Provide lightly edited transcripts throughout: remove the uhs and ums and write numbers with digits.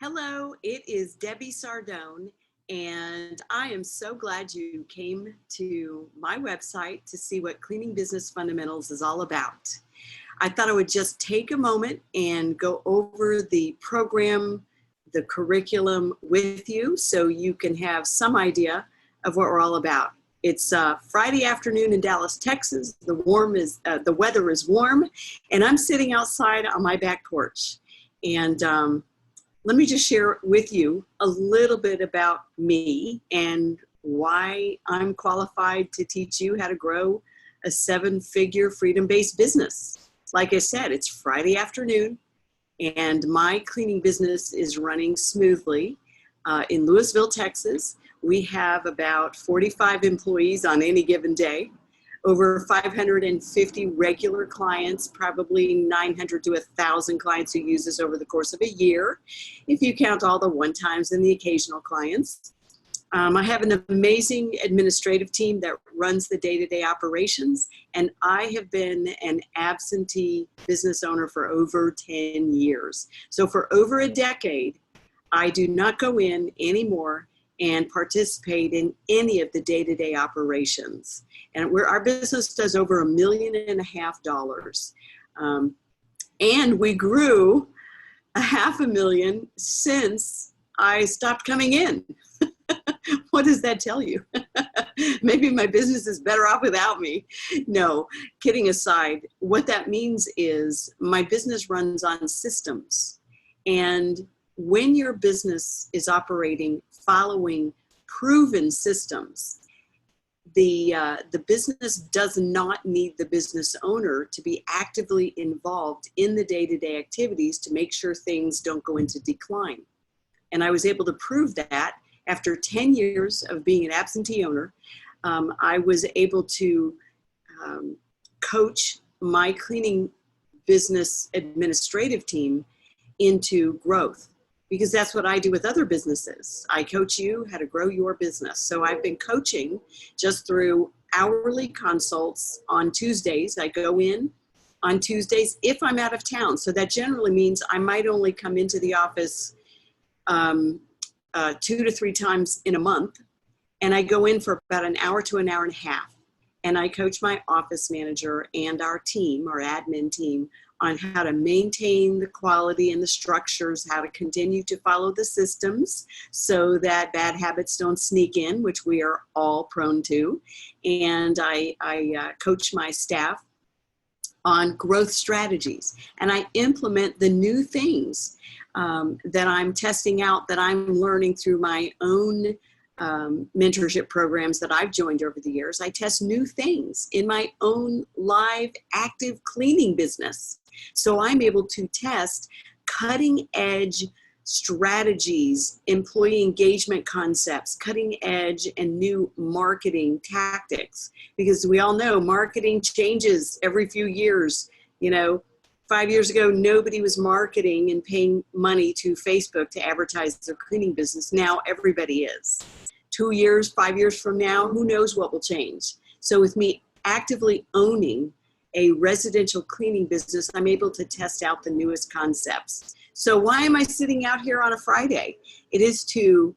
Hello, it is Debbie Sardone, and I am so glad you came to my website to see what Cleaning Business Fundamentals is all about. I thought I would just take a moment and go over the program, the curriculum with you so you can have some idea of what we're all about. It's Friday afternoon in Dallas, Texas. The weather is warm, and I'm sitting outside on my back porch. And let me just share with you a little bit about me and why I'm qualified to teach you how to grow a 7-figure freedom-based business. Like I said, it's Friday afternoon and my cleaning business is running smoothly in Lewisville, Texas. We have about 45 employees on any given day. Over 550 regular clients, probably 900 to 1,000 clients who use us over the course of a year, if you count all the one-times and the occasional clients. I have an amazing administrative team that runs the day-to-day operations, and I have been an absentee business owner for over 10 years. So for over a decade, I do not go in anymore and participate in any of the day-to-day operations. And our business does over $1.5 million. And we grew $500,000 since I stopped coming in. What does that tell you? Maybe my business is better off without me. No, kidding aside, what that means is my business runs on systems. And when your business is operating following proven systems, the business does not need the business owner to be actively involved in the day-to-day activities to make sure things don't go into decline. And I was able to prove that after 10 years of being an absentee owner. I was able to coach my cleaning business administrative team into growth, because that's what I do with other businesses. I coach you how to grow your business. So I've been coaching just through hourly consults on Tuesdays. I go in on Tuesdays if I'm out of town. So that generally means I might only come into the office 2 to 3 times in a month. And I go in for about an hour to an hour and a half. And I coach my office manager and our team, our admin team, on how to maintain the quality and the structures, how to continue to follow the systems so that bad habits don't sneak in, which we are all prone to. And I coach my staff on growth strategies, and I implement the new things that I'm testing out, that I'm learning through my own mentorship programs that I've joined over the years. I test new things in my own live active cleaning business. So I'm able to test cutting edge strategies, employee engagement concepts, cutting edge and new marketing tactics, because we all know marketing changes every few years. 5 years ago, nobody was marketing and paying money to Facebook to advertise their cleaning business. Now everybody is. 2 years, 5 years from now, who knows what will change. So with me actively owning a residential cleaning business, I'm able to test out the newest concepts. So why am I sitting out here on a Friday? It is to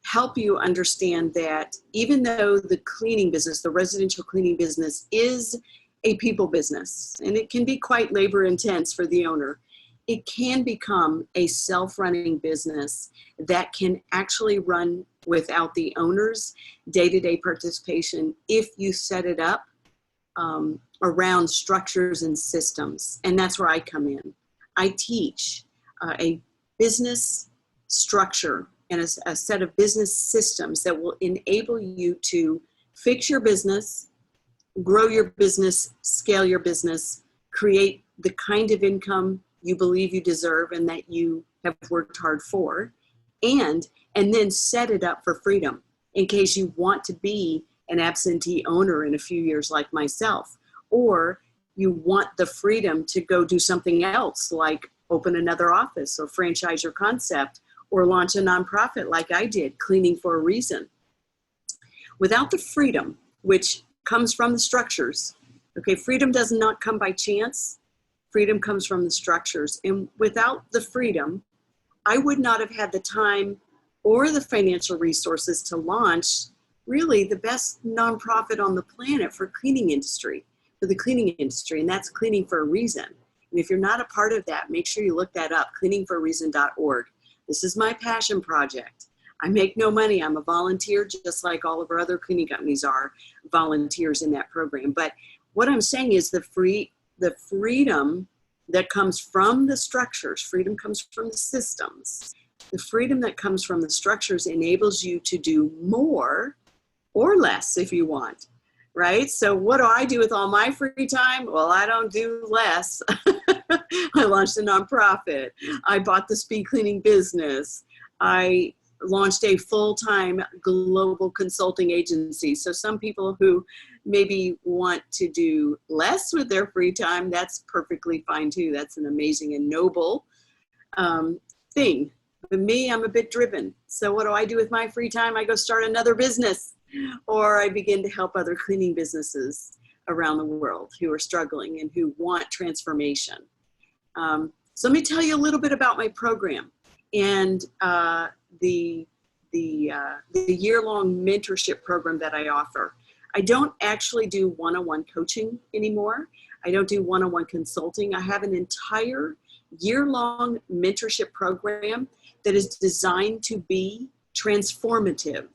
help you understand that even though the cleaning business, the residential cleaning business, is a people business, and it can be quite labor intense for the owner, it can become a self-running business that can actually run without the owner's day-to-day participation if you set it up around structures and systems. And that's where I come in. I teach a business structure and a set of business systems that will enable you to fix your business, grow your business, scale your business, create the kind of income you believe you deserve and that you have worked hard for, and then set it up for freedom in case you want to be an absentee owner in a few years like myself, or you want the freedom to go do something else like open another office or franchise your concept or launch a nonprofit like I did, Cleaning for a Reason. Without the freedom, which comes from the structures, okay, freedom does not come by chance. Freedom comes from the structures. And without the freedom, I would not have had the time or the financial resources to launch really the best nonprofit on the planet for the cleaning industry, and that's Cleaning for a Reason. And if you're not a part of that, make sure you look that up, cleaningforareason.org. This is my passion project. I make no money. I'm a volunteer, just like all of our other cleaning companies are volunteers in that program. But what I'm saying is the freedom that comes from the structures, freedom comes from the systems. The freedom that comes from the structures enables you to do more or less if you want, right? So what do I do with all my free time? Well, I don't do less. I launched a nonprofit. I bought the speed cleaning business. I launched a full-time global consulting agency. So some people who maybe want to do less with their free time, that's perfectly fine too. That's an amazing and noble thing. But me, I'm a bit driven. So what do I do with my free time? I go start another business, or I begin to help other cleaning businesses around the world who are struggling and who want transformation. So let me tell you a little bit about my program and the year-long mentorship program that I offer. I don't actually do one-on-one coaching anymore. I don't do one-on-one consulting. I have an entire year-long mentorship program that is designed to be transformative.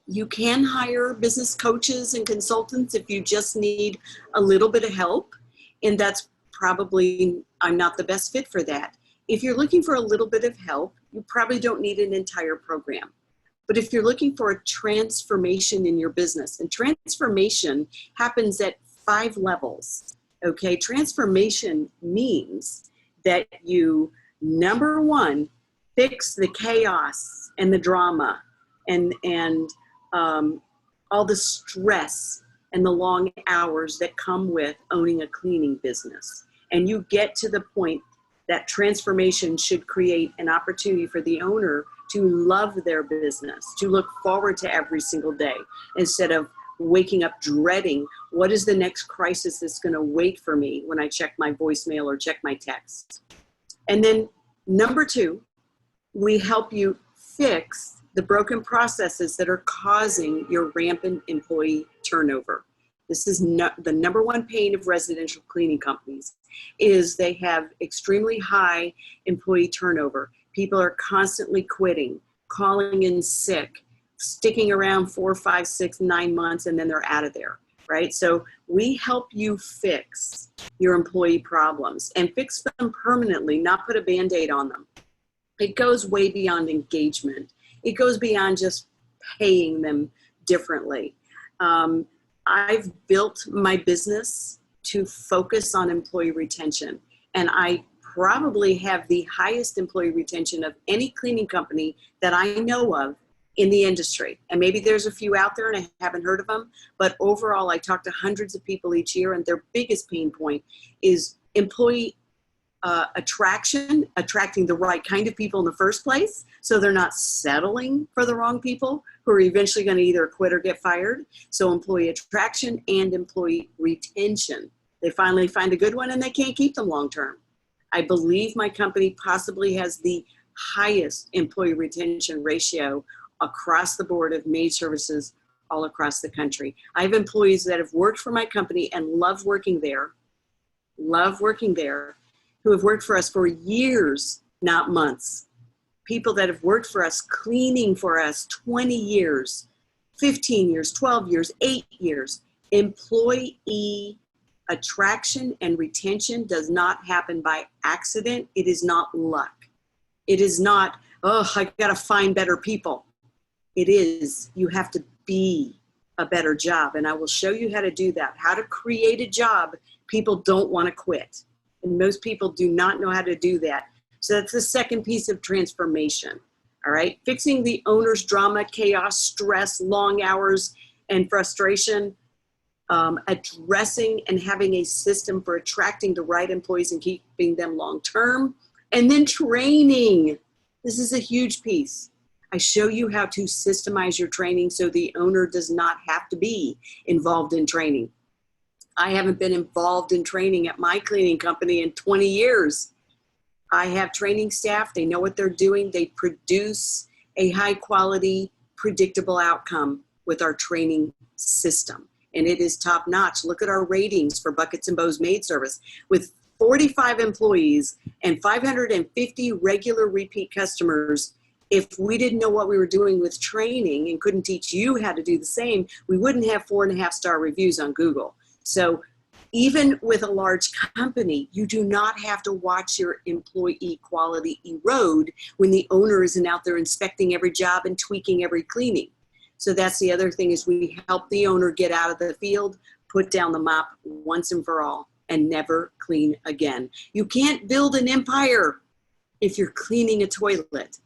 You can hire business coaches and consultants if you just need a little bit of help, and that's probably, I'm not the best fit for that. If you're looking for a little bit of help, you probably don't need an entire program. But if you're looking for a transformation in your business, and transformation happens at 5 levels, okay? Transformation means that you, number 1, fix the chaos and the drama and all the stress and the long hours that come with owning a cleaning business. And you get to the point that transformation should create an opportunity for the owner to love their business, to look forward to every single day, instead of waking up dreading, what is the next crisis that's gonna wait for me when I check my voicemail or check my text? And then number 2, we help you fix the broken processes that are causing your rampant employee turnover. This is the number 1 pain of residential cleaning companies, is they have extremely high employee turnover. People are constantly quitting, calling in sick, sticking around 4, 5, 6, 9 months, and then they're out of there, right? So we help you fix your employee problems and fix them permanently, not put a Band-Aid on them. It goes way beyond engagement. It goes beyond just paying them differently. I've built my business to focus on employee retention, and I probably have the highest employee retention of any cleaning company that I know of in the industry. And maybe there's a few out there and I haven't heard of them, but overall I talk to hundreds of people each year, and their biggest pain point is employee attracting the right kind of people in the first place, so they're not settling for the wrong people who are eventually going to either quit or get fired. So employee attraction and employee retention. They finally find a good one and they can't keep them long term. I believe my company possibly has the highest employee retention ratio across the board of maid services all across the country. I have employees that have worked for my company and love working there, who have worked for us for years, not months. People that have worked for us, cleaning for us 20 years, 15 years, 12 years, 8 years. Employee attraction and retention does not happen by accident. It is not luck. It is not, oh, I gotta find better people. It is, you have to be a better job. And I will show you how to do that, how to create a job people don't wanna quit. And most people do not know how to do that. So that's the second piece of transformation, all right? Fixing the owner's drama, chaos, stress, long hours, and frustration, addressing and having a system for attracting the right employees and keeping them long-term, and then training. This is a huge piece. I show you how to systemize your training so the owner does not have to be involved in training. I haven't been involved in training at my cleaning company in 20 years. I have training staff. They know what they're doing. They produce a high quality, predictable outcome with our training system. And it is top notch. Look at our ratings for Buckets and Bows Maid Service. With 45 employees and 550 regular repeat customers, if we didn't know what we were doing with training and couldn't teach you how to do the same, we wouldn't have 4.5-star reviews on Google. So even with a large company, you do not have to watch your employee quality erode when the owner isn't out there inspecting every job and tweaking every cleaning. So that's the other thing, is we help the owner get out of the field, put down the mop once and for all, and never clean again. You can't build an empire if you're cleaning a toilet.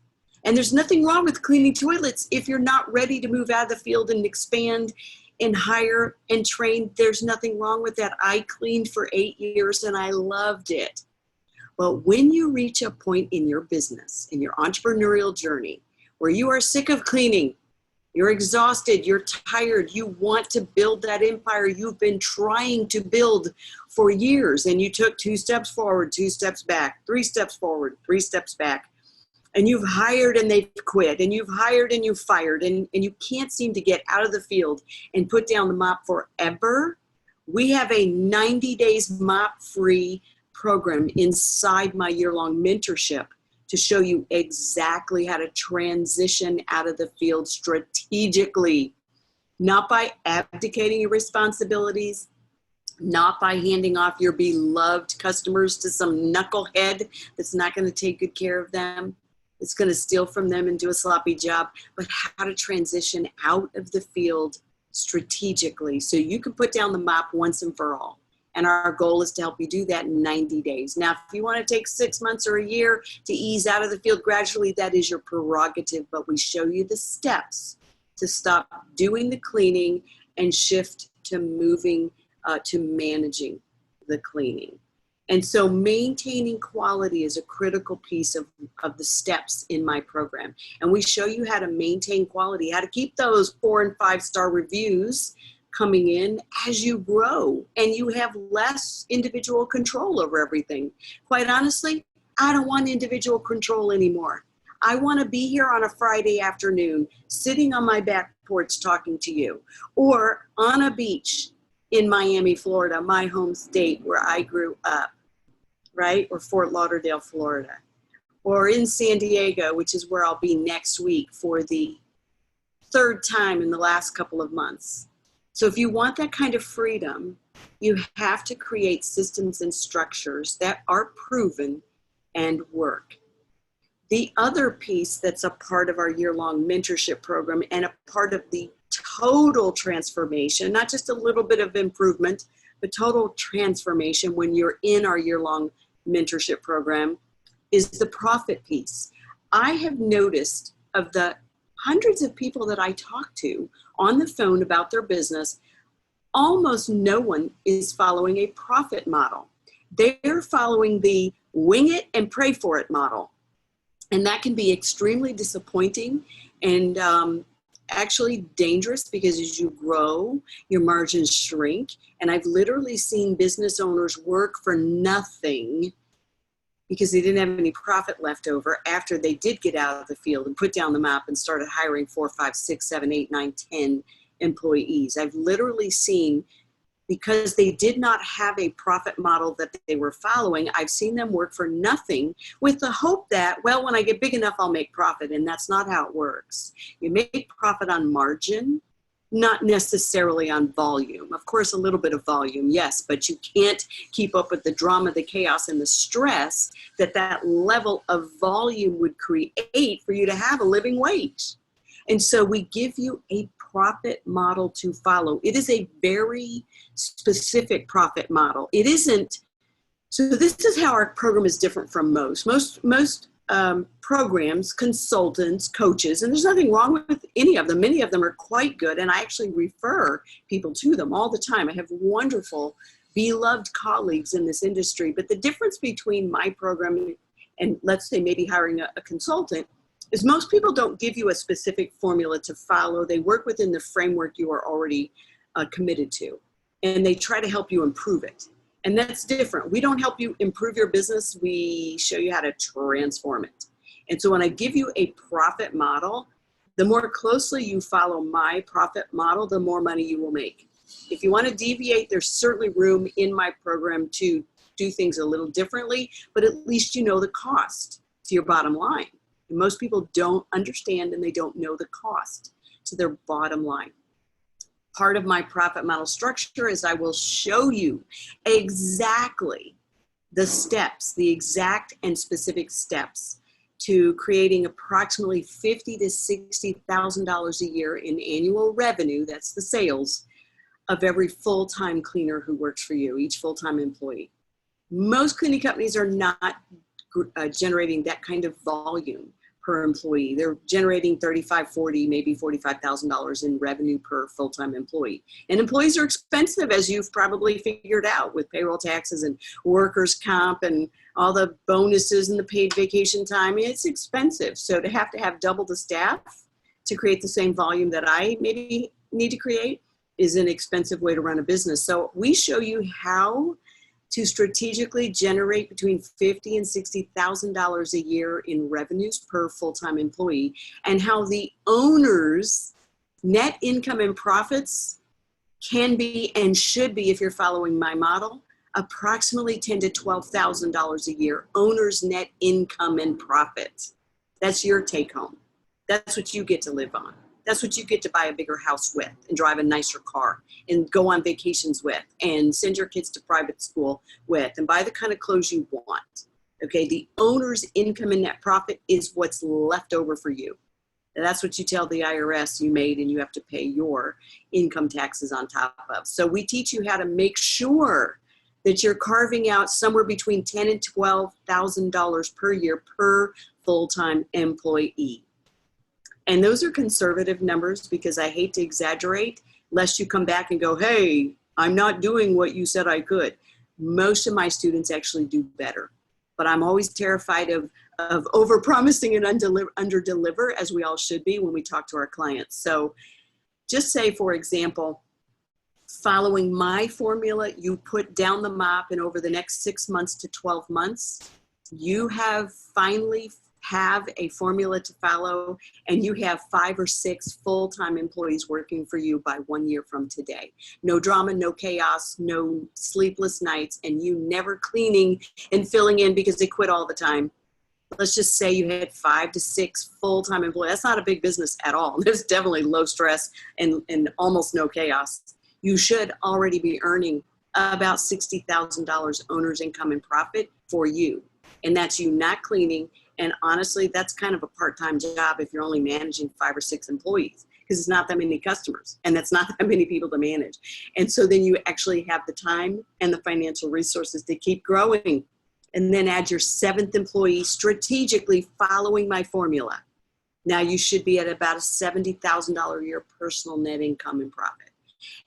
And there's nothing wrong with cleaning toilets if you're not ready to move out of the field and expand and hire and train. There's nothing wrong with that. I cleaned for 8 years and I loved it. But when you reach a point in your business, in your entrepreneurial journey, where you are sick of cleaning, you're exhausted, you're tired, you want to build that empire you've been trying to build for years, and you took 2 steps forward, 2 steps back, 3 steps forward, 3 steps back, and you've hired and they've quit, and you've hired and you've fired, and you can't seem to get out of the field and put down the mop forever, we have a 90 days mop-free program inside my year-long mentorship to show you exactly how to transition out of the field strategically, not by abdicating your responsibilities, not by handing off your beloved customers to some knucklehead that's not going to take good care of them. It's going to steal from them and do a sloppy job, but how to transition out of the field strategically so you can put down the mop once and for all. And our goal is to help you do that in 90 days. Now, if you want to take 6 months or a year to ease out of the field gradually, that is your prerogative, but we show you the steps to stop doing the cleaning and shift to moving to managing the cleaning. And so maintaining quality is a critical piece of the steps in my program. And we show you how to maintain quality, how to keep those 4- and 5-star reviews coming in as you grow and you have less individual control over everything. Quite honestly, I don't want individual control anymore. I want to be here on a Friday afternoon, sitting on my back porch talking to you, or on a beach in Miami, Florida, my home state where I grew up, right? Or Fort Lauderdale, Florida, or in San Diego, which is where I'll be next week for the 3rd time in the last couple of months. So if you want that kind of freedom, you have to create systems and structures that are proven and work. The other piece that's a part of our year-long mentorship program and a part of the total transformation, not just a little bit of improvement, but total transformation when you're in our year-long mentorship program, is the profit piece. I have noticed of the hundreds of people that I talk to on the phone about their business, almost no one is following a profit model. They're following the wing it and pray for it model. And that can be extremely disappointing and actually dangerous, because as you grow, your margins shrink. And I've literally seen business owners work for nothing because they didn't have any profit left over after they did get out of the field and put down the map and started hiring 4, 5, 6, 7, 8, 9, 10 employees. I've literally seen, because they did not have a profit model that they were following, I've seen them work for nothing with the hope that, well, when I get big enough, I'll make profit. And that's not how it works. You make profit on margin, not necessarily on volume. Of course, a little bit of volume, yes, but you can't keep up with the drama, the chaos, and the stress that level of volume would create for you to have a living wage. And so we give you a profit model to follow. It is a very specific profit model. It isn't, so this is how our program is different from most programs, consultants, coaches, and there's nothing wrong with any of them. Many of them are quite good, and I actually refer people to them all the time. I have wonderful, beloved colleagues in this industry, but the difference between my program and, let's say, maybe hiring a consultant is most people don't give you a specific formula to follow. They work within the framework you are already committed to, and they try to help you improve it. And that's different. We don't help you improve your business. We show you how to transform it. And so when I give you a profit model, the more closely you follow my profit model, the more money you will make. If you want to deviate, there's certainly room in my program to do things a little differently, but at least you know the cost to your bottom line. And most people don't understand and they don't know the cost to their bottom line. Part of my profit model structure is I will show you exactly the steps, the exact and specific steps to creating approximately $50,000 to $60,000 a year in annual revenue, that's the sales, of every full-time cleaner who works for you, each full-time employee. Most cleaning companies are not generating that kind of volume per employee. They're generating $35,000, $40,000, maybe $45,000 in revenue per full-time employee. And employees are expensive, as you've probably figured out, with payroll taxes and workers' comp and all the bonuses and the paid vacation time. It's expensive. So to have double the staff to create the same volume that I maybe need to create is an expensive way to run a business. So we show you how to strategically generate between $50,000 and $60,000 a year in revenues per full-time employee, and how the owner's net income and profits can be and should be, if you're following my model, approximately $10,000 to $12,000 a year. Owner's net income and profit. That's your take home. That's what you get to live on. That's what you get to buy a bigger house with and drive a nicer car and go on vacations with and send your kids to private school with and buy the kind of clothes you want. Okay, the owner's income and net profit is what's left over for you. And that's what you tell the IRS you made and you have to pay your income taxes on top of. So we teach you how to make sure that you're carving out somewhere between $10,000 and $12,000 per year per full-time employee. And those are conservative numbers because I hate to exaggerate, lest you come back and go, hey, I'm not doing what you said I could. Most of my students actually do better. But I'm always terrified of over-promising and under-deliver, as we all should be when we talk to our clients. So just say, for example, following my formula, you put down the mop, and over the next 6 months to 12 months, you finally have a formula to follow, and you have 5 or 6 full-time employees working for you by 1 year from today. No drama, no chaos, no sleepless nights, and you never cleaning and filling in because they quit all the time. Let's just say you had 5 to 6 full-time employees. That's not a big business at all. There's definitely low stress and almost no chaos. You should already be earning about $60,000 owner's income and profit for you. And that's you not cleaning. And honestly, that's kind of a part-time job if you're only managing 5 or 6 employees, because it's not that many customers and that's not that many people to manage. And so then you actually have the time and the financial resources to keep growing, and then add your 7th employee strategically following my formula. Now you should be at about a $70,000 a year personal net income and profit.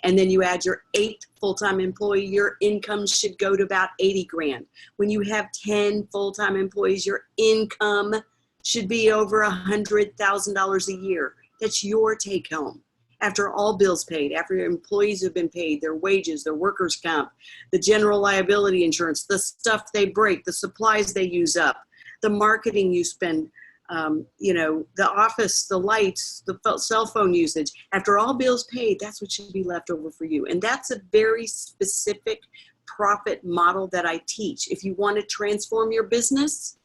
And then you add your 8th full-time employee, your income should go to about 80 grand. When you have 10 full-time employees, your income should be over $100,000 a year. That's your take home. After all bills paid, after your employees have been paid, their wages, their workers' comp, the general liability insurance, the stuff they break, the supplies they use up, the marketing you spend, the office, the lights, the cell phone usage. After all bills paid, that's what should be left over for you. And that's a very specific profit model that I teach. If you want to transform your business,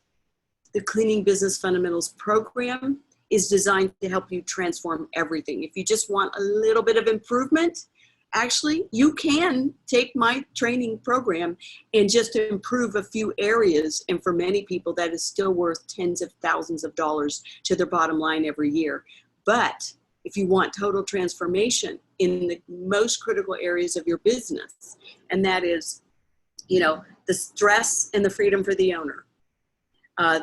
the Cleaning Business Fundamentals program is designed to help you transform everything. If you just want a little bit of improvement, actually, you can take my training program and just improve a few areas. And for many people, that is still worth tens of thousands of dollars to their bottom line every year. But if you want total transformation in the most critical areas of your business, and that is, the stress and the freedom for the owner,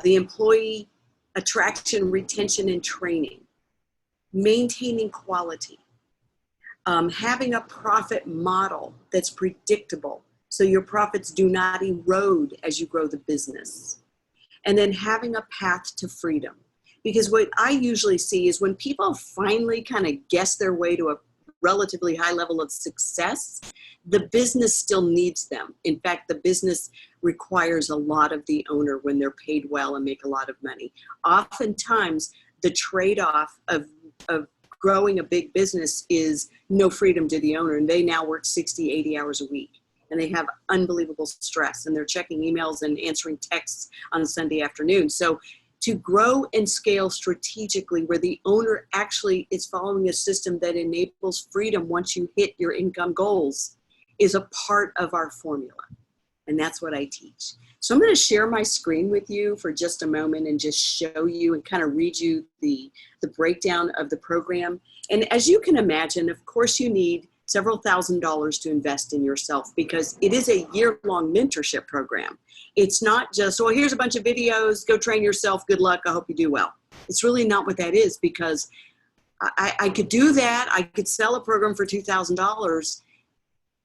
the employee attraction, retention, and training, maintaining quality, having a profit model that's predictable so your profits do not erode as you grow the business. And then having a path to freedom. Because what I usually see is when people finally kind of guess their way to relatively high level of success, the business still needs them. In fact, the business requires a lot of the owner when they're paid well and make a lot of money. Oftentimes, the trade-off of growing a big business is no freedom to the owner, and they now work 60, 80 hours a week. And they have unbelievable stress, and they're checking emails and answering texts on Sunday afternoon. So to grow and scale strategically where the owner actually is following a system that enables freedom once you hit your income goals is a part of our formula. And that's what I teach. So I'm going to share my screen with you for just a moment and just show you and kind of read you the breakdown of the program. And as you can imagine, of course, you need several $1,000s to invest in yourself because it is a year-long mentorship program. It's not just, well, here's a bunch of videos, go train yourself, good luck, I hope you do well. It's really not what that is, because I could do that, I could sell a program for $2,000,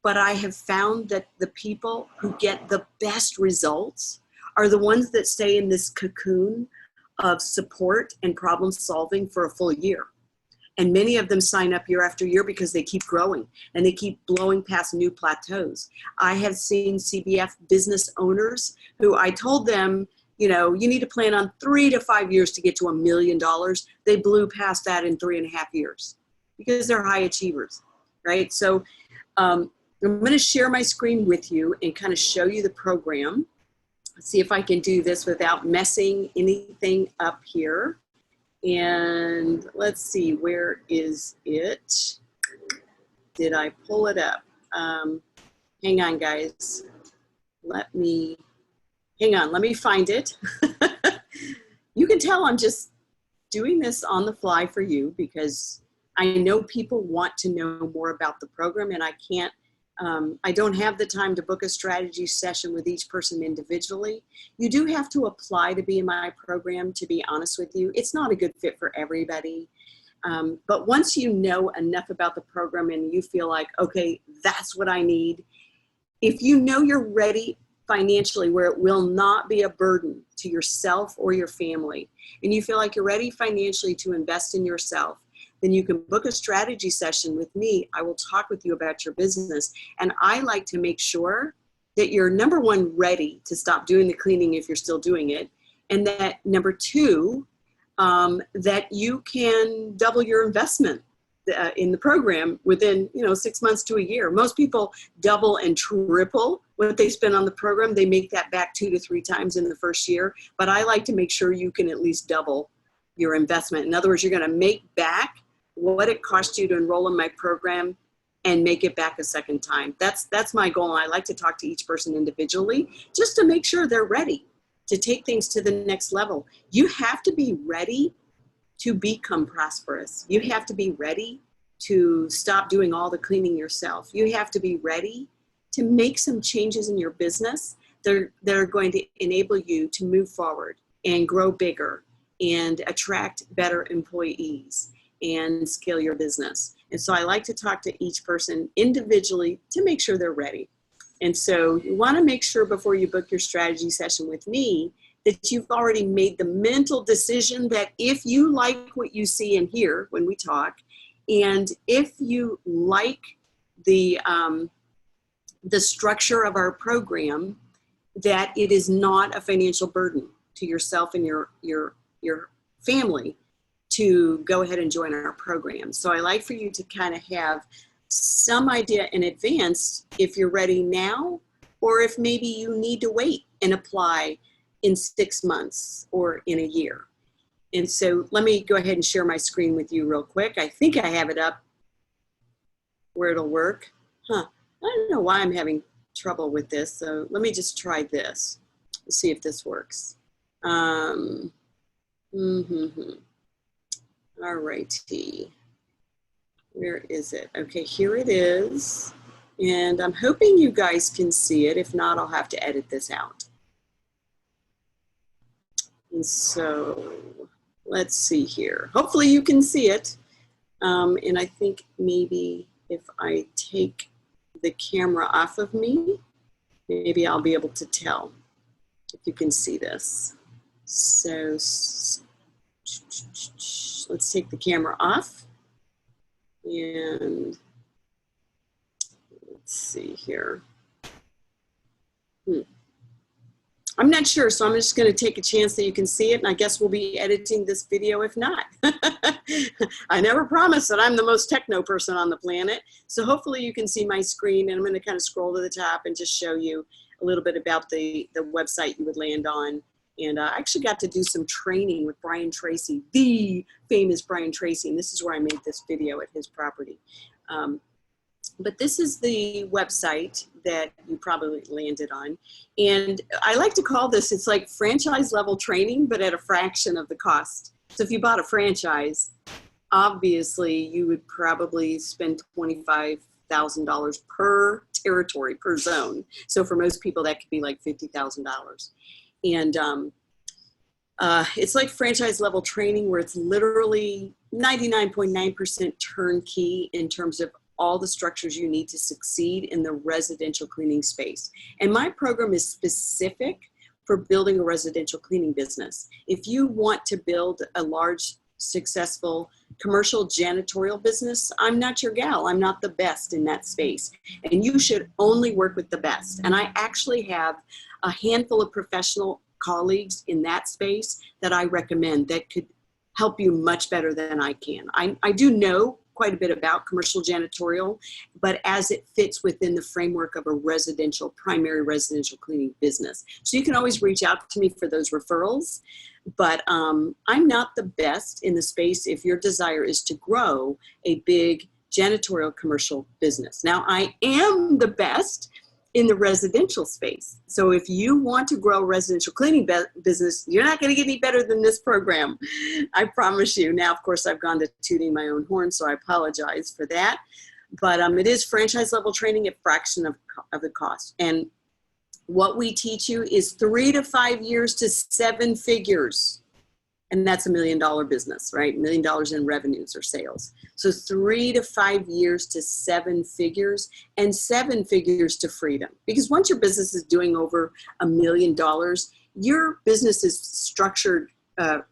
but I have found that the people who get the best results are the ones that stay in this cocoon of support and problem solving for a full year. And many of them sign up year after year because they keep growing and they keep blowing past new plateaus. I have seen CBF business owners who I told them, you know, you need to plan on 3 to 5 years to get to $1 million. They blew past that in 3.5 years because they're high achievers, right? So I'm going to share my screen with you and kind of show you the program. Let's see if I can do this without messing anything up here. And let's see, where is it? Did I pull it up? Hang on, guys. Hang on, let me find it. You can tell I'm just doing this on the fly for you because I know people want to know more about the program, and I don't have the time to book a strategy session with each person individually. You do have to apply to be in my program, to be honest with you. It's not a good fit for everybody. But once you know enough about the program and you feel like, okay, that's what I need, if you know you're ready financially where it will not be a burden to yourself or your family, and you feel like you're ready financially to invest in yourself, then you can book a strategy session with me. I will talk with you about your business. And I like to make sure that you're, number one, ready to stop doing the cleaning if you're still doing it. And that, number two, that you can double your investment in the program within 6 months to a year. Most people double and triple what they spend on the program. They make that back 2 to 3 times in the first year. But I like to make sure you can at least double your investment. In other words, you're going to make back what it cost you to enroll in my program and make it back a second time. That's my goal. And I like to talk to each person individually just to make sure they're ready to take things to the next level. You have to be ready to become prosperous. You have to be ready to stop doing all the cleaning yourself. You have to be ready to make some changes in your business that are going to enable you to move forward and grow bigger and attract better employees and scale your business. And so I like to talk to each person individually to make sure they're ready. And so you want to make sure before you book your strategy session with me that you've already made the mental decision that if you like what you see and hear when we talk, and if you like the structure of our program, that it is not a financial burden to yourself and your family to go ahead and join our program. So I like for you to kind of have some idea in advance if you're ready now, or if maybe you need to wait and apply in 6 months or in a year. And so let me go ahead and share my screen with you real quick. I think I have it up where it'll work. I don't know why I'm having trouble with this. So let me just try this. Let's see if this works. All righty. Where is it? Okay, here it is. And I'm hoping you guys can see it. If not, I'll have to edit this out. And so let's see here. Hopefully you can see it. And I think maybe if I take the camera off of me, maybe I'll be able to tell if you can see this. So let's take the camera off. And Let's see here. I'm not sure, so I'm just going to take a chance that you can see it, and I guess we'll be editing this video if not. I never promised that I'm the most techno person on the planet, so hopefully you can see my screen, and I'm going to kind of scroll to the top and just show you a little bit about the website you would land on. And I actually got to do some training with Brian Tracy, the famous Brian Tracy, and this is where I made this video at his property. But this is the website that you probably landed on. And I like to call this, it's like franchise level training, but at a fraction of the cost. So if you bought a franchise, obviously you would probably spend $25,000 per territory, per zone. So for most people, that could be like $50,000. And it's like franchise level training where it's literally 99.9% turnkey in terms of all the structures you need to succeed in the residential cleaning space. And my program is specific for building a residential cleaning business. If you want to build a large, successful commercial janitorial business, I'm not your gal. I'm not the best in that space. And you should only work with the best. And I actually have a handful of professional colleagues in that space that I recommend that could help you much better than I can. I do know quite a bit about commercial janitorial, but as it fits within the framework of a primary residential cleaning business. So you can always reach out to me for those referrals, but I'm not the best in the space if your desire is to grow a big janitorial commercial business. Now, I am the best in the residential space. So if you want to grow a residential cleaning business, you're not going to get any better than this program. I promise you. Now, of course, I've gone to tooting my own horn, so I apologize for that. But it is franchise level training at fraction of the cost. And what we teach you is 3 to 5 years to 7 figures. And that's $1 million business, right? $1 million in revenues or sales. So 3 to 5 years to 7 figures, and 7 figures to freedom. Because once your business is doing over $1 million, your business is structured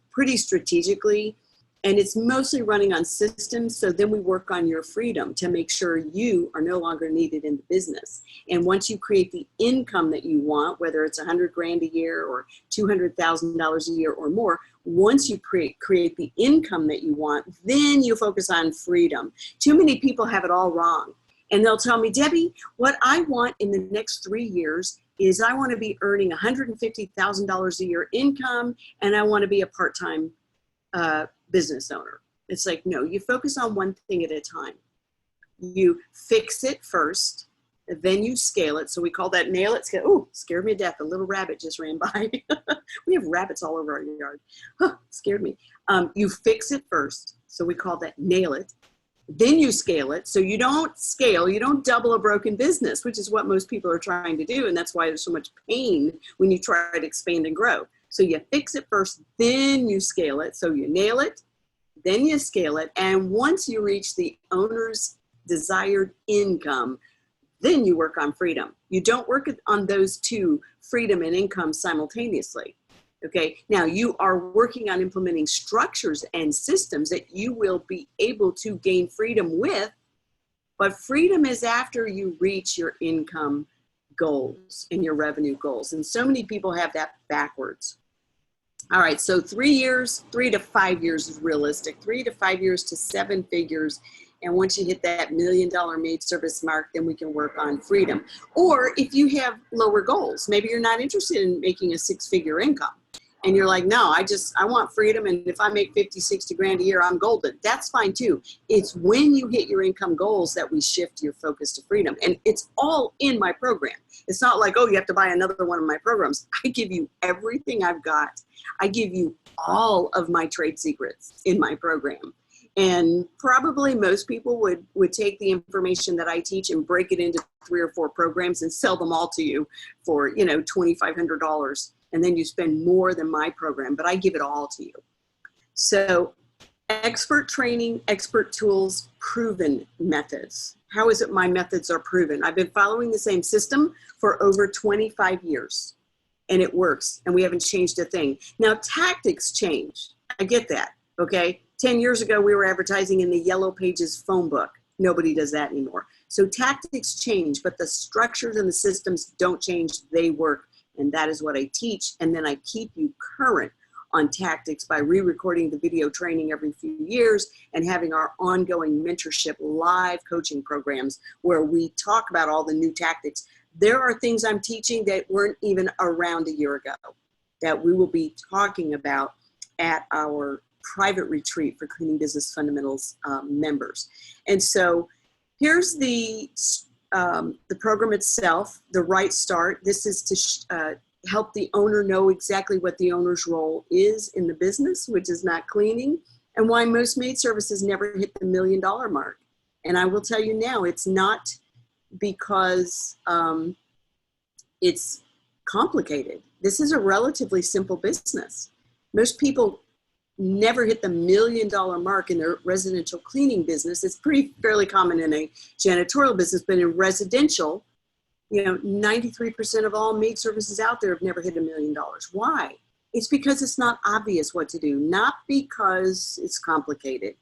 pretty strategically, and it's mostly running on systems. So then we work on your freedom to make sure you are no longer needed in the business. And once you create the income that you want, whether it's $100,000 a year or $200,000 a year or more, once you create the income that you want, then you focus on freedom. Too many people have it all wrong. And they'll tell me, Debbie, what I want in the next 3 years is I want to be earning $150,000 a year income, and I want to be a part-time business owner. It's like, no, you focus on one thing at a time. You fix it first, then you scale it. So we call that nail it, scale. Oh, scared me to death. A little rabbit just ran by. We have rabbits all over our yard. Huh, scared me. You fix it first. So we call that nail it. Then you scale it. So you don't scale, you don't double a broken business, which is what most people are trying to do. And that's why there's so much pain when you try to expand and grow. So you fix it first, then you scale it. So you nail it, then you scale it. And once you reach the owner's desired income, then you work on freedom. You don't work on those two, freedom and income, simultaneously. Okay, now you are working on implementing structures and systems that you will be able to gain freedom with, but freedom is after you reach your income goals and your revenue goals. And so many people have that backwards. All right, so 3 to 5 years is realistic. 3 to 5 years to 7 figures. And once you hit that $1 million maid service mark, then we can work on freedom. Or if you have lower goals, maybe you're not interested in making a 6-figure income. And you're like, no, I want freedom. And if I make 50, 60 grand a year, I'm golden. That's fine too. It's when you hit your income goals that we shift your focus to freedom. And it's all in my program. It's not like, oh, you have to buy another one of my programs. I give you everything I've got. I give you all of my trade secrets in my program. And probably most people would take the information that I teach and break it into 3 or 4 programs and sell them all to you for, $2,500. And then you spend more than my program, but I give it all to you. So expert training, expert tools, proven methods. How is it my methods are proven? I've been following the same system for over 25 years and it works and we haven't changed a thing. Now tactics change. I get that, okay? 10 years ago, we were advertising in the Yellow Pages phone book. Nobody does that anymore. So tactics change, but the structures and the systems don't change. They work. And that is what I teach. And then I keep you current on tactics by re-recording the video training every few years and having our ongoing mentorship live coaching programs where we talk about all the new tactics. There are things I'm teaching that weren't even around a year ago that we will be talking about at our private retreat for Cleaning Business Fundamentals members. And so here's the program itself, the Right Start. This is to help the owner know exactly what the owner's role is in the business, which is not cleaning, and why most maid services never hit the $1 million mark. And I will tell you now, it's not because it's complicated. This is a relatively simple business. Most people never hit the $1 million mark in their residential cleaning business. It's fairly common in a janitorial business, but in residential, 93% of all maid services out there have never hit $1 million. Why? It's because it's not obvious what to do, not because it's complicated.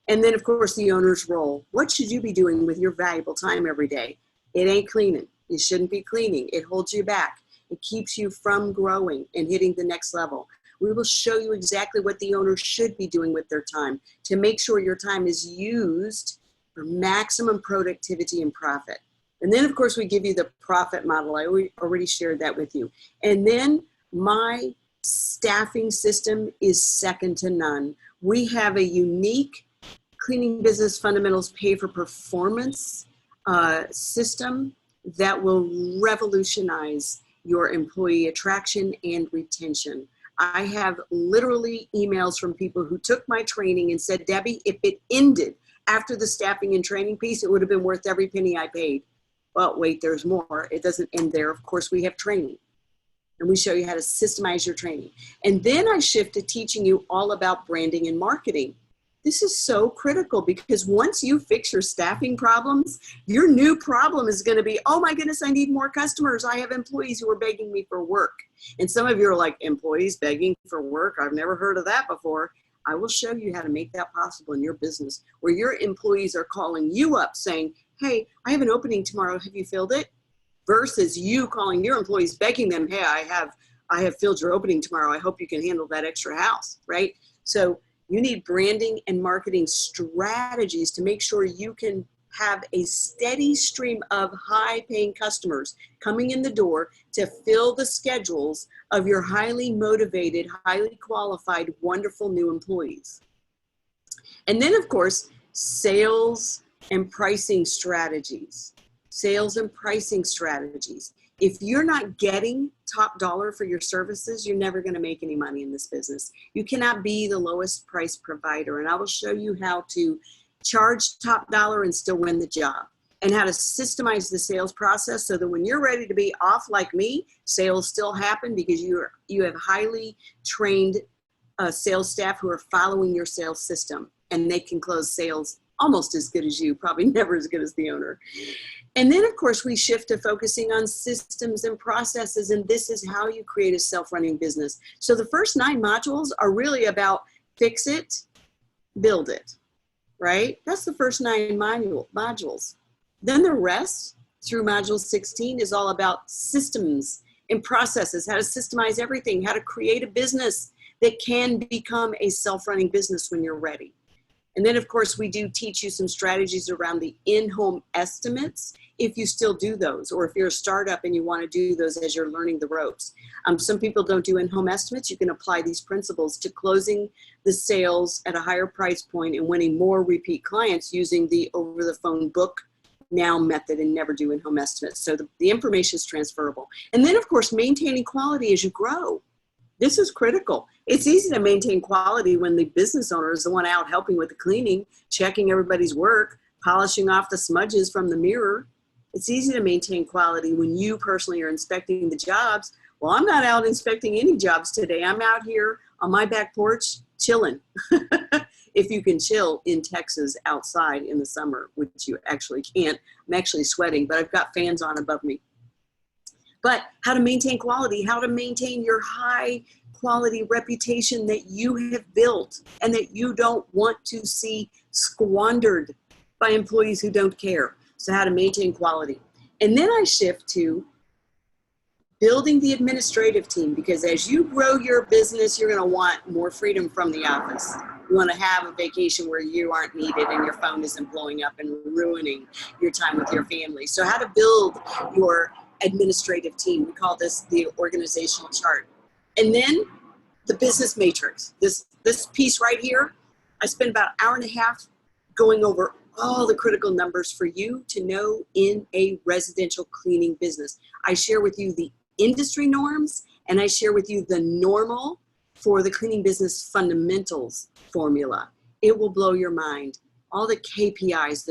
And then, of course, the owner's role. What should you be doing with your valuable time every day? It ain't cleaning. You shouldn't be cleaning. It holds you back. It keeps you from growing and hitting the next level. We will show you exactly what the owner should be doing with their time to make sure your time is used for maximum productivity and profit. And then, of course, we give you the profit model. I already shared that with you. And then my staffing system is second to none. We have a unique Cleaning Business Fundamentals pay for performance system that will revolutionize your employee attraction and retention. I have literally emails from people who took my training and said, Debbie, if it ended after the staffing and training piece, it would have been worth every penny I paid. Well, wait, there's more. It doesn't end there. Of course, we have training. And we show you how to systemize your training. And then I shift to teaching you all about branding and marketing. This is so critical because once you fix your staffing problems, your new problem is going to be, oh my goodness, I need more customers. I have employees who are begging me for work. And some of you are like, employees begging for work? I've never heard of that before. I will show you how to make that possible in your business where your employees are calling you up saying, hey, I have an opening tomorrow. Have you filled it? Versus you calling your employees begging them, hey, I have filled your opening tomorrow. I hope you can handle that extra house, right? So you need branding and marketing strategies to make sure you can have a steady stream of high-paying customers coming in the door to fill the schedules of your highly motivated, highly qualified, wonderful new employees. And then, of course, sales and pricing strategies. Sales and pricing strategies. If you're not getting top dollar for your services, you're never going to make any money in this business. You cannot be the lowest price provider. And I will show you how to charge top dollar and still win the job, and how to systemize the sales process so that when you're ready to be off like me, sales still happen because you have highly trained sales staff who are following your sales system, and they can close sales almost as good as you, probably never as good as the owner. And then, of course, we shift to focusing on systems and processes, and this is how you create a self-running business. So the first 9 modules are really about fix it, build it, right? That's the first 9 modules. Then the rest, through module 16, is all about systems and processes, how to systemize everything, how to create a business that can become a self-running business when you're ready. And then, of course, we do teach you some strategies around the in-home estimates, if you still do those, or if you're a startup and you want to do those as you're learning the ropes. Some people don't do in-home estimates. You can apply these principles to closing the sales at a higher price point and winning more repeat clients using the over-the-phone book now method and never do in-home estimates. So the information is transferable. And then, of course, maintaining quality as you grow. This is critical. It's easy to maintain quality when the business owner is the one out helping with the cleaning, checking everybody's work, polishing off the smudges from the mirror. It's easy to maintain quality when you personally are inspecting the jobs. Well, I'm not out inspecting any jobs today. I'm out here on my back porch chilling. If you can chill in Texas outside in the summer, which you actually can't. I'm actually sweating, but I've got fans on above me. But how to maintain quality, how to maintain your high quality reputation that you have built and that you don't want to see squandered by employees who don't care. So how to maintain quality. And then I shift to building the administrative team, because as you grow your business, you're going to want more freedom from the office. You want to have a vacation where you aren't needed and your phone isn't blowing up and ruining your time with your family. So how to build your administrative team. We call this the organizational chart. And then the business matrix. This piece right here, I spent about an hour and a half going over all the critical numbers for you to know in a residential cleaning business. I share with you the industry norms, and I share with you the normal for the cleaning business fundamentals formula. It will blow your mind. All the KPIs,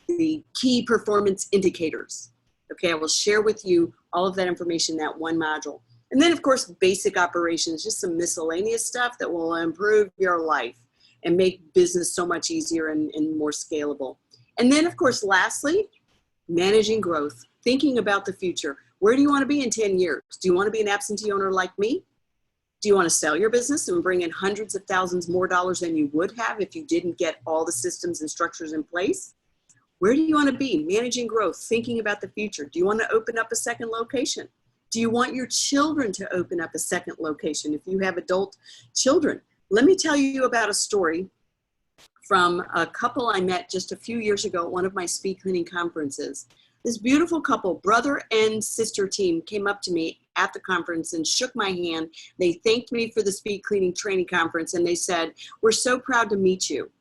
the key performance indicators. Okay, I will share with you all of that information in that one module. And then, of course, basic operations, just some miscellaneous stuff that will improve your life and make business so much easier and more scalable. And then, of course, lastly, managing growth, thinking about the future. Where do you want to be in 10 years? Do you want to be an absentee owner like me? Do you want to sell your business and bring in hundreds of thousands more dollars than you would have if you didn't get all the systems and structures in place? Where do you want to be? Managing growth, thinking about the future. Do you want to open up a second location? Do you want your children to open up a second location if you have adult children? Let me tell you about a story from a couple I met just a few years ago at one of my speed cleaning conferences. This beautiful couple, brother and sister team, came up to me at the conference and shook my hand. They thanked me for the speed cleaning training conference, and they said, "We're so proud to meet you."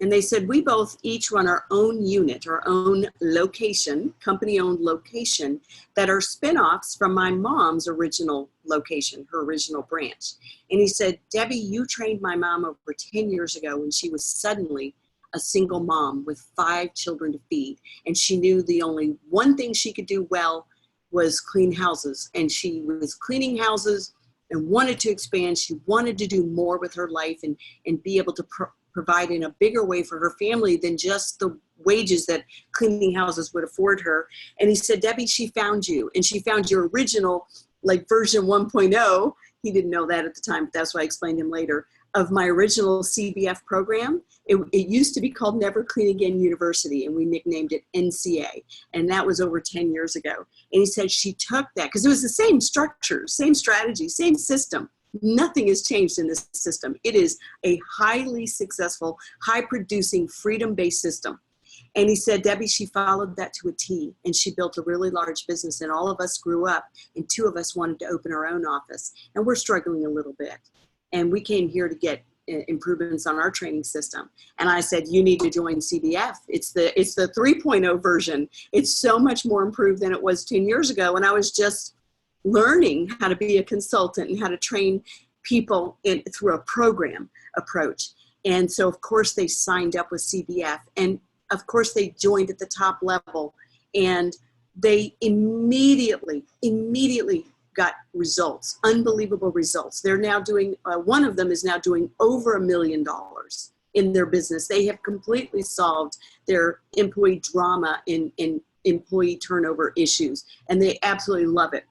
And they said, "We both each run our own unit, our own location, company-owned location, that are spinoffs from my mom's original location, her original branch." And he said, "Debbie, you trained my mom over 10 years ago when she was suddenly a single mom with 5 children to feed. And she knew the only one thing she could do well was clean houses. And she was cleaning houses and wanted to expand. She wanted to do more with her life and be able to provide in a bigger way for her family than just the wages that cleaning houses would afford her." And he said, "Debbie, she found you, and she found your original, like version 1.0. He didn't know that at the time, but that's why I explained him later, of my original CBF program. It used to be called Never Clean Again University, and we nicknamed it NCA. And that was over 10 years ago. And he said she took that, because it was the same structure, same strategy, same system. Nothing has changed in this system. It is a highly successful, high-producing, freedom-based system. And he said, "Debbie, she followed that to a T, and she built a really large business, and all of us grew up, and 2 of us wanted to open our own office, and we're struggling a little bit. And we came here to get improvements on our training system." And I said, "You need to join CBF. It's the 3.0 version. It's so much more improved than it was 10 years ago. And I was just learning how to be a consultant and how to train people through a program approach." And so, of course, they signed up with CBF. And, of course, they joined at the top level. And they immediately got results, unbelievable results. They're now doing, one of them is now doing over $1 million in their business. They have completely solved their employee drama in employee turnover issues, and they absolutely love it.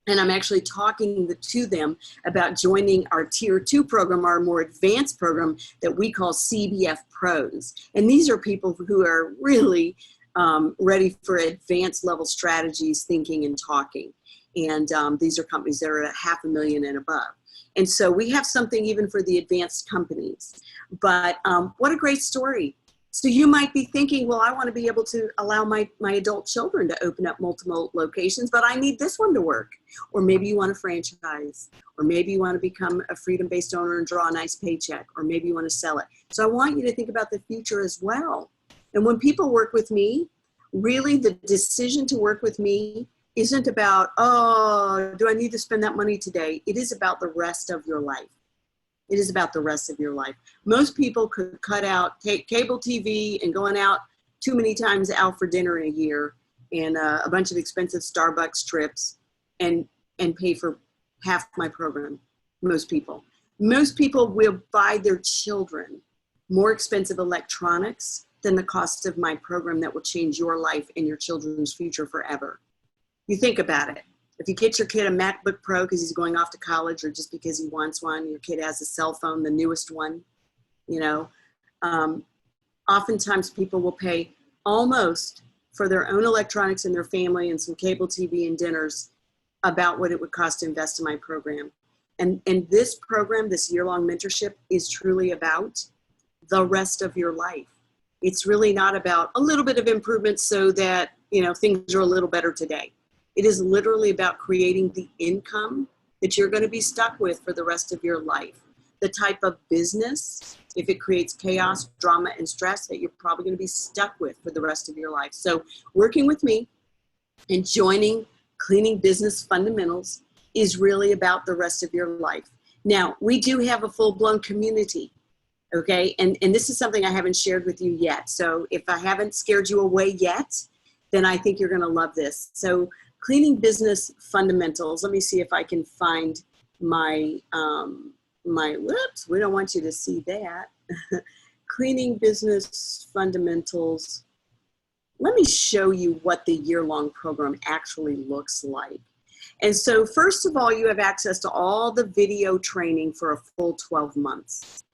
And I'm actually talking to them about joining our Tier 2 program, our more advanced program that we call CBF Pros. And these are people who are really ready for advanced level strategies, thinking and talking. And these are companies that are at $500,000 and above. And so we have something even for the advanced companies. But what a great story. So you might be thinking, well, I want to be able to allow my adult children to open up multiple locations, but I need this one to work. Or maybe you want to franchise, or maybe you want to become a freedom-based owner and draw a nice paycheck, or maybe you want to sell it. So I want you to think about the future as well. And when people work with me, really the decision to work with me isn't about, oh, do I need to spend that money today? It is about the rest of your life. It is about the rest of your life. Most people could cut out cable TV and going out too many times out for dinner in a year and a bunch of expensive Starbucks trips and pay for half my program. Most people will buy their children more expensive electronics than the cost of my program that will change your life and your children's future forever. You think about it. If you get your kid a MacBook Pro because he's going off to college or just because he wants one, your kid has a cell phone, the newest one, you know, oftentimes people will pay almost for their own electronics and their family and some cable TV and dinners about what it would cost to invest in my program. And this program, this year-long mentorship, is truly about the rest of your life. It's really not about a little bit of improvement so that, you know, things are a little better today. It is literally about creating the income that you're going to be stuck with for the rest of your life. The type of business, if it creates chaos, drama, and stress, that you're probably going to be stuck with for the rest of your life. So working with me and joining Cleaning Business Fundamentals is really about the rest of your life. Now, we do have a full-blown community, okay? And this is something I haven't shared with you yet. So if I haven't scared you away yet, then I think you're going to love this. So Cleaning Business Fundamentals, let me see if I can find my, whoops, we don't want you to see that. Cleaning Business Fundamentals. Let me show you what the year-long program actually looks like. And so first of all, you have access to all the video training for a full 12 months.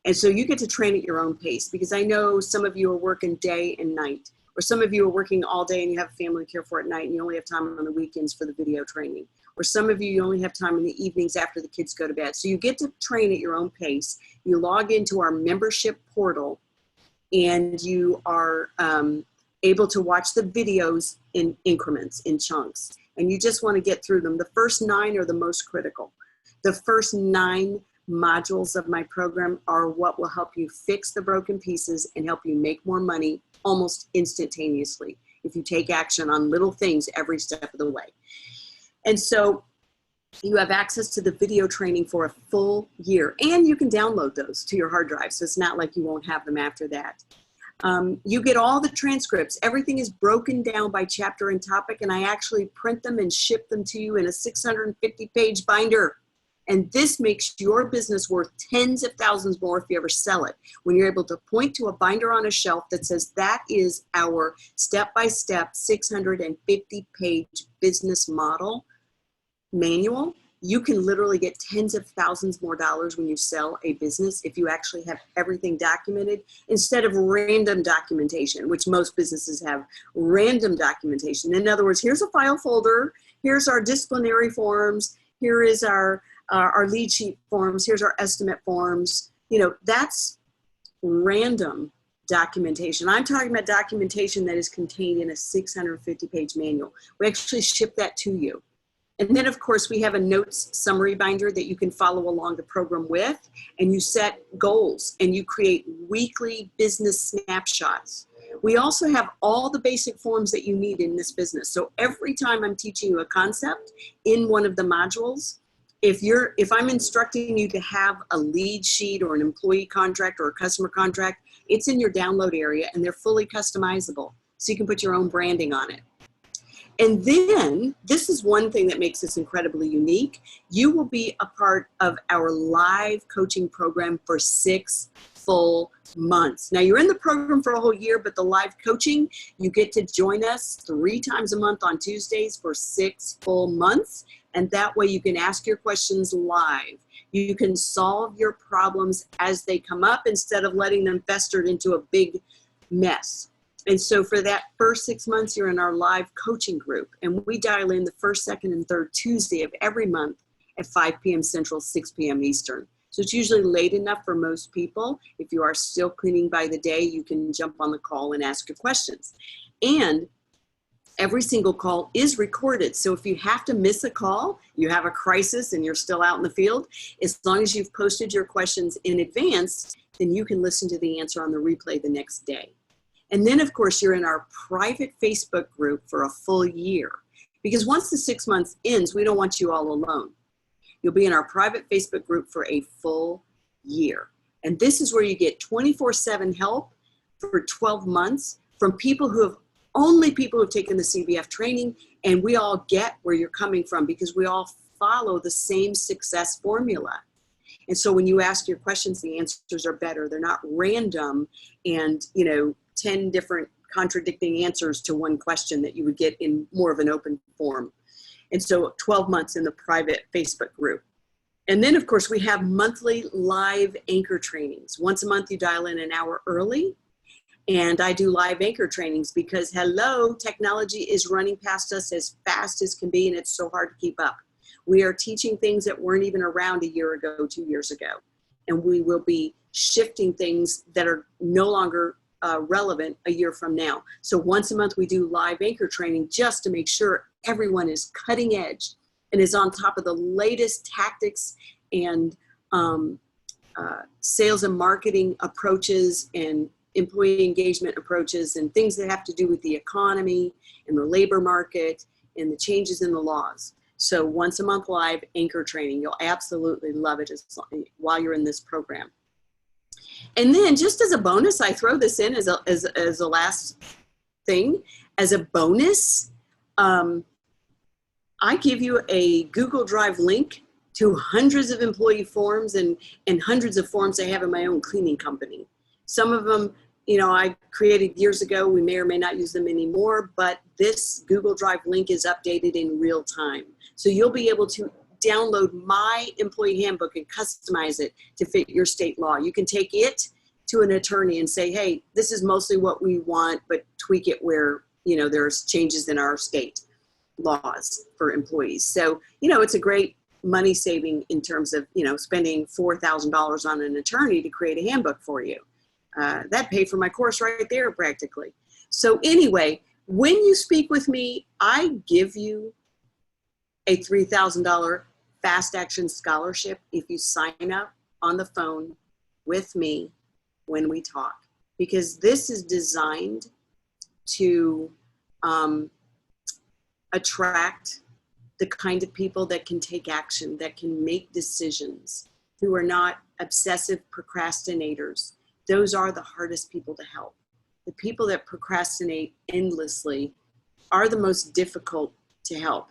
And so you get to train at your own pace, because I know some of you are working day and night, or some of you are working all day and you have family to care for at night and you only have time on the weekends for the video training. Or some of you only have time in the evenings after the kids go to bed. So you get to train at your own pace. You log into our membership portal and you are able to watch the videos in increments, in chunks. And you just want to get through them. The first 9 are the most critical. The first 9 modules of my program are what will help you fix the broken pieces and help you make more money almost instantaneously if you take action on little things every step of the way. And so you have access to the video training for a full year, and you can download those to your hard drive. So it's not like you won't have them after that. You get all the transcripts. Everything is broken down by chapter and topic, and I actually print them and ship them to you in a 650-page binder. And this makes your business worth tens of thousands more if you ever sell it. When you're able to point to a binder on a shelf that says that is our step-by-step 650-page business model manual, you can literally get tens of thousands more dollars when you sell a business if you actually have everything documented instead of random documentation, which most businesses have random documentation. In other words, here's a file folder, here's our disciplinary forms, here is our lead sheet forms, here's our estimate forms. You know, that's random documentation. I'm talking about documentation that is contained in a 650-page manual. We actually ship that to you. And then, of course, we have a notes summary binder that you can follow along the program with, and you set goals and you create weekly business snapshots. We also have all the basic forms that you need in this business. So every time I'm teaching you a concept in one of the modules, if I'm instructing you to have a lead sheet or an employee contract or a customer contract, it's in your download area and they're fully customizable. So you can put your own branding on it. And then, this is one thing that makes this incredibly unique. You will be a part of our live coaching program for 6 full months. Now, you're in the program for a whole year, but the live coaching, you get to join us 3 times a month on Tuesdays for 6 full months. And that way you can ask your questions live. You can solve your problems as they come up instead of letting them fester into a big mess. And so for that first 6 months, you're in our live coaching group. And we dial in the first, second, and third Tuesday of every month at 5 p.m. Central, 6 p.m. Eastern. So it's usually late enough for most people. If you are still cleaning by the day, you can jump on the call and ask your questions. And every single call is recorded. So if you have to miss a call, you have a crisis and you're still out in the field, as long as you've posted your questions in advance, then you can listen to the answer on the replay the next day. And then, of course, you're in our private Facebook group for a full year. Because once the 6 months ends, we don't want you all alone. You'll be in our private Facebook group for a full year. And this is where you get 24/7 help for 12 months from people who have taken the CBF training, and we all get where you're coming from because we all follow the same success formula. And so when you ask your questions, the answers are better. They're not random and, 10 different contradicting answers to one question that you would get in more of an open form. And so 12 months in the private Facebook group. And then, of course, we have monthly live anchor trainings. Once a month, you dial in an hour early, And I do live anchor trainings because, hello, technology is running past us as fast as can be, and it's so hard to keep up. We are teaching things that weren't even around a year ago, 2 years ago. And we will be shifting things that are no longer relevant a year from now. So once a month we do live anchor training just to make sure everyone is cutting edge and is on top of the latest tactics and sales and marketing approaches and employee engagement approaches and things that have to do with the economy and the labor market and the changes in the laws. So once a month live anchor training, you'll absolutely love it while you're in this program. And then just as a bonus, I throw this in as a last thing. As a bonus, I give you a Google Drive link to hundreds of employee forms and hundreds of forms I have in my own cleaning company. Some of them, you know, I created years ago. We may or may not use them anymore, but this Google Drive link is updated in real time. So you'll be able to download my employee handbook and customize it to fit your state law. You can take it to an attorney and say, hey, this is mostly what we want, but tweak it where, you know, there's changes in our state laws for employees. So, you know, it's a great money saving in terms of, you know, spending $4,000 on an attorney to create a handbook for you. That paid for my course right there practically. So anyway, when you speak with me, I give you a $3,000 fast action scholarship if you sign up on the phone with me when we talk, because this is designed to attract the kind of people that can take action, that can make decisions, who are not obsessive procrastinators. Those are the hardest people to help. The people that procrastinate endlessly are the most difficult to help.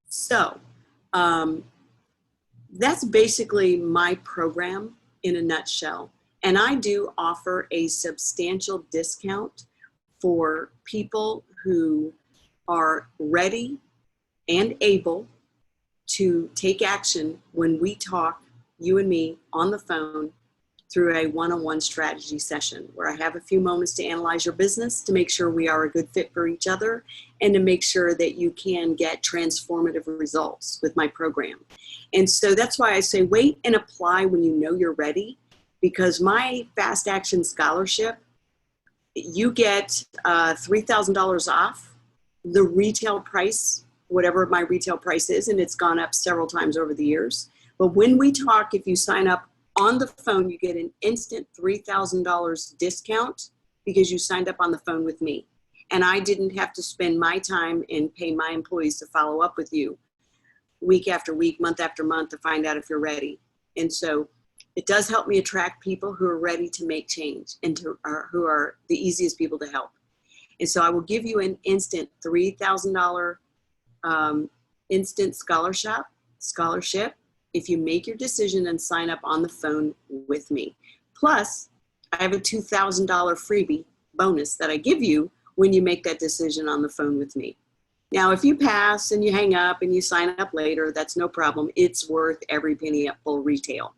So that's basically my program in a nutshell. And I do offer a substantial discount for people who are ready and able to take action when we talk, you and me, on the phone through a one-on-one strategy session where I have a few moments to analyze your business, to make sure we are a good fit for each other, and to make sure that you can get transformative results with my program. And so that's why I say wait and apply when you know you're ready, because my Fast Action Scholarship, you get $3,000 off the retail price, whatever my retail price is, and it's gone up several times over the years. But when we talk, if you sign up on the phone, you get an instant $3,000 discount because you signed up on the phone with me. And I didn't have to spend my time and pay my employees to follow up with you week after week, month after month to find out if you're ready. And so it does help me attract people who are ready to make change and who are the easiest people to help. And so I will give you an instant $3,000 instant scholarship if you make your decision and sign up on the phone with me. Plus, I have a $2,000 freebie bonus that I give you when you make that decision on the phone with me. Now, if you pass and you hang up and you sign up later, that's no problem. It's worth every penny at full retail.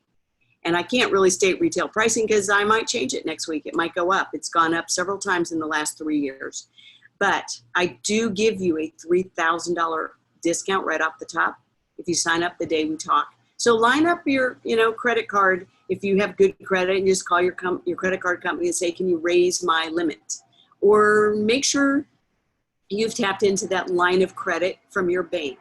And I can't really state retail pricing because I might change it next week. It might go up. It's gone up several times in the last 3 years. But I do give you a $3,000 discount right off the top if you sign up the day we talk. So line up your, credit card. If you have good credit, and just call your credit card company and say, can you raise my limit? Or make sure you've tapped into that line of credit from your bank.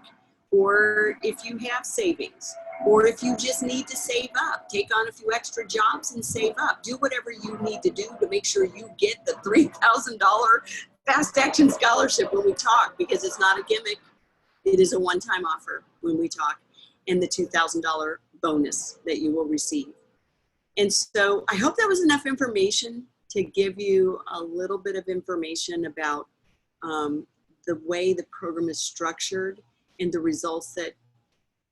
Or if you have savings, or if you just need to save up, take on a few extra jobs and save up. Do whatever you need to do to make sure you get the $3,000 Fast Action Scholarship when we talk, because it's not a gimmick. It is a one-time offer when we talk, and the $2,000 bonus that you will receive. And so I hope that was enough information to give you a little bit of information about the way the program is structured and the results that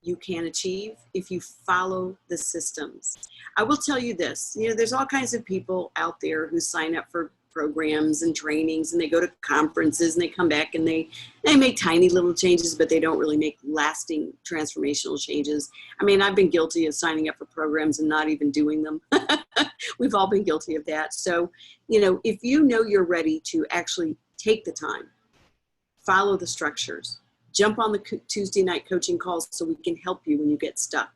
you can achieve if you follow the systems. I will tell you this, there's all kinds of people out there who sign up for programs and trainings, and they go to conferences, and they come back and they make tiny little changes, but they don't really make lasting transformational changes. I mean, I've been guilty of signing up for programs and not even doing them. We've all been guilty of that. So, you know, if you know you're ready to actually take the time, follow the structures, jump on the Tuesday night coaching calls so we can help you when you get stuck.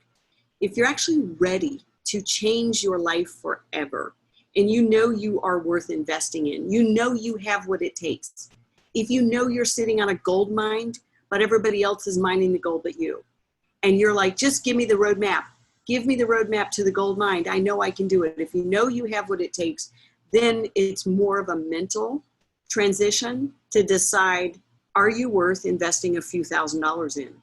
If you're actually ready to change your life forever, and you know you are worth investing in, you know you have what it takes. If you know you're sitting on a gold mine, but everybody else is mining the gold but you, and you're like, just give me the roadmap. Give me the roadmap to the gold mine. I know I can do it. If you know you have what it takes, then it's more of a mental transition to decide, are you worth investing a few $1,000s in?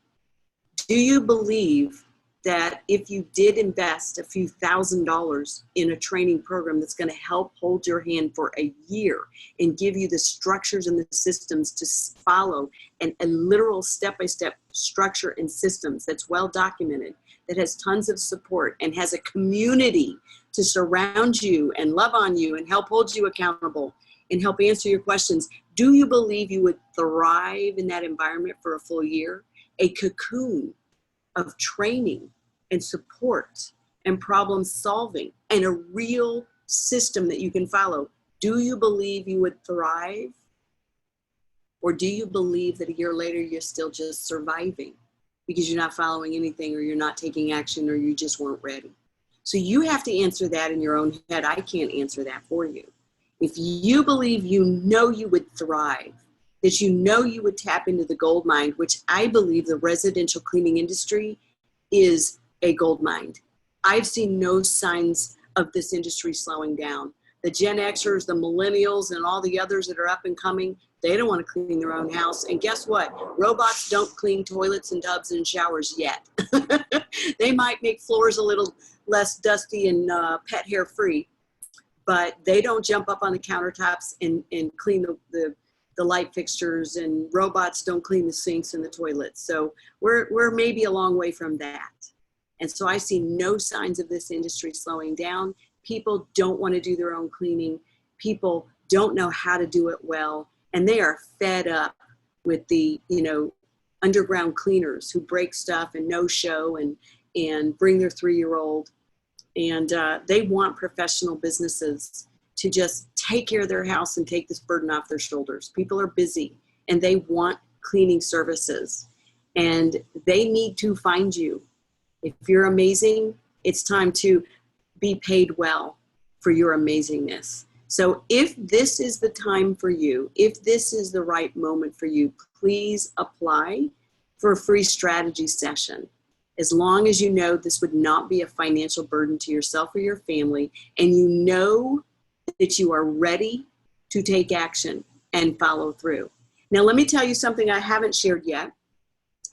Do you believe that if you did invest a few $1,000s in a training program that's going to help hold your hand for a year and give you the structures and the systems to follow, and a literal step-by-step structure and systems that's well documented, that has tons of support and has a community to surround you and love on you and help hold you accountable and help answer your questions? Do you believe you would thrive in that environment for a full year? A cocoon of training and support and problem solving and a real system that you can follow. Do you believe you would thrive? Or do you believe that a year later you're still just surviving because you're not following anything, or you're not taking action, or you just weren't ready? So you have to answer that in your own head. I can't answer that for you. If you believe you know you would thrive, that you know you would tap into the gold mine, which I believe the residential cleaning industry is a gold mine. I've seen no signs of this industry slowing down. The Gen Xers, the millennials, and all the others that are up and coming, they don't want to clean their own house. And guess what? Robots don't clean toilets and tubs and showers yet. They might make floors a little less dusty and pet hair free, but they don't jump up on the countertops and clean the light fixtures, and robots don't clean the sinks and the toilets. So we're maybe a long way from that. And so I see no signs of this industry slowing down. People don't want to do their own cleaning. People don't know how to do it well. And they are fed up with the, you know, underground cleaners who break stuff and no show and bring their 3-year-old. And they want professional businesses to just take care of their house and take this burden off their shoulders. People are busy and they want cleaning services, and they need to find you. If you're amazing, it's time to be paid well for your amazingness. So if this is the time for you, if this is the right moment for you, please apply for a free strategy session. As long as you know this would not be a financial burden to yourself or your family, and you know that you are ready to take action and follow through. Now, let me tell you something I haven't shared yet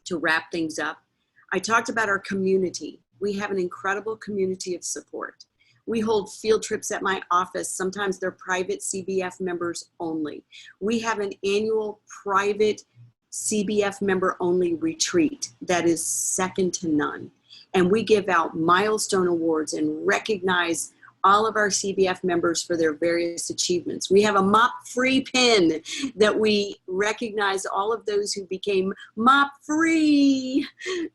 to wrap things up. I talked about our community. We have an incredible community of support. We hold field trips at my office. Sometimes they're private CBF members only. We have an annual private CBF member only retreat that is second to none. And we give out milestone awards and recognize all of our CBF members for their various achievements. We have a mop-free pin that we recognize all of those who became mop-free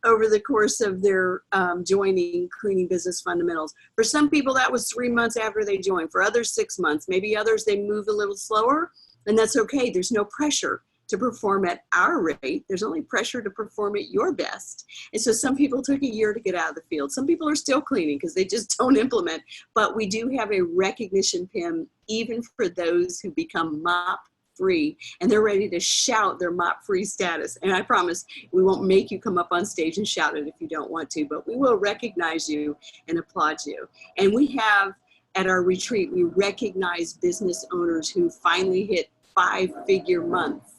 over the course of their joining Cleaning Business Fundamentals. For some people, that was 3 months after they joined. For others, 6 months. Maybe others, they moved a little slower, and that's okay. There's no pressure to perform at our rate. There's only pressure to perform at your best. And so some people took a year to get out of the field. Some people are still cleaning because they just don't implement. But we do have a recognition pin even for those who become mop-free, and they're ready to shout their mop-free status. And I promise we won't make you come up on stage and shout it if you don't want to, but we will recognize you and applaud you. And we have, at our retreat, we recognize business owners who finally hit 5-figure months,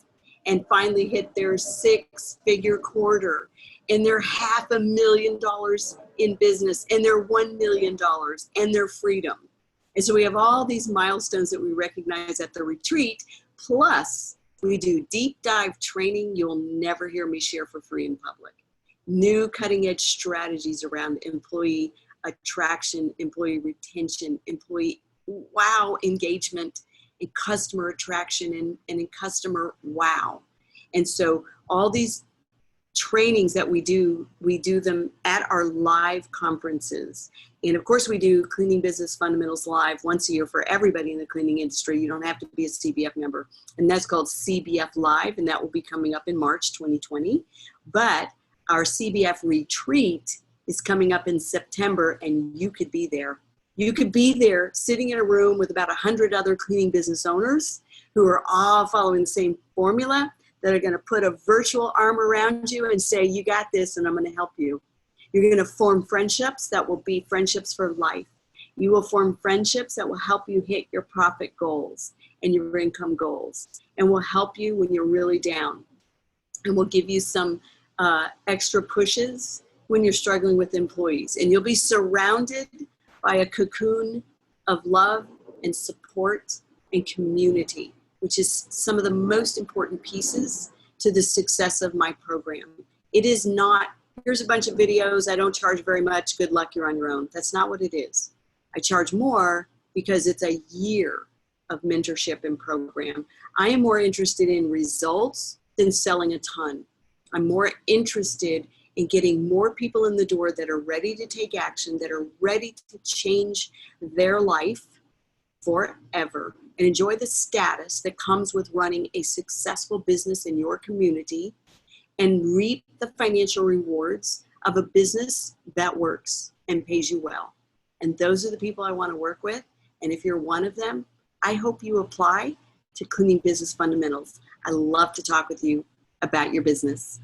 and finally hit their 6-figure quarter, and their $500,000 in business, and their $1 million, and their freedom. And so we have all these milestones that we recognize at the retreat, plus we do deep dive training you'll never hear me share for free in public. New cutting edge strategies around employee attraction, employee retention, employee wow engagement, in customer attraction and in customer wow. And so all these trainings that we do them at our live conferences. And of course we do Cleaning Business Fundamentals Live once a year for everybody in the cleaning industry. You don't have to be a CBF member. And that's called CBF Live, and that will be coming up in March 2020. But our CBF retreat is coming up in September, and you could be there. You could be there sitting in a room with about 100 other cleaning business owners who are all following the same formula, that are going to put a virtual arm around you and say, you got this, and I'm going to help you. You're going to form friendships that will be friendships for life. You will form friendships that will help you hit your profit goals and your income goals, and will help you when you're really down, and will give you some extra pushes when you're struggling with employees. And you'll be surrounded by a cocoon of love and support and community, which is some of the most important pieces to the success of my program. It is not, here's a bunch of videos, I don't charge very much, good luck, you're on your own. That's not what it is. I charge more because it's a year of mentorship and program. I am more interested in results than selling a ton. I'm more interested in getting more people in the door that are ready to take action, that are ready to change their life forever and enjoy the status that comes with running a successful business in your community, and reap the financial rewards of a business that works and pays you well. And those are the people I want to work with. And if you're one of them, I hope you apply to Cleaning Business Fundamentals. I love to talk with you about your business.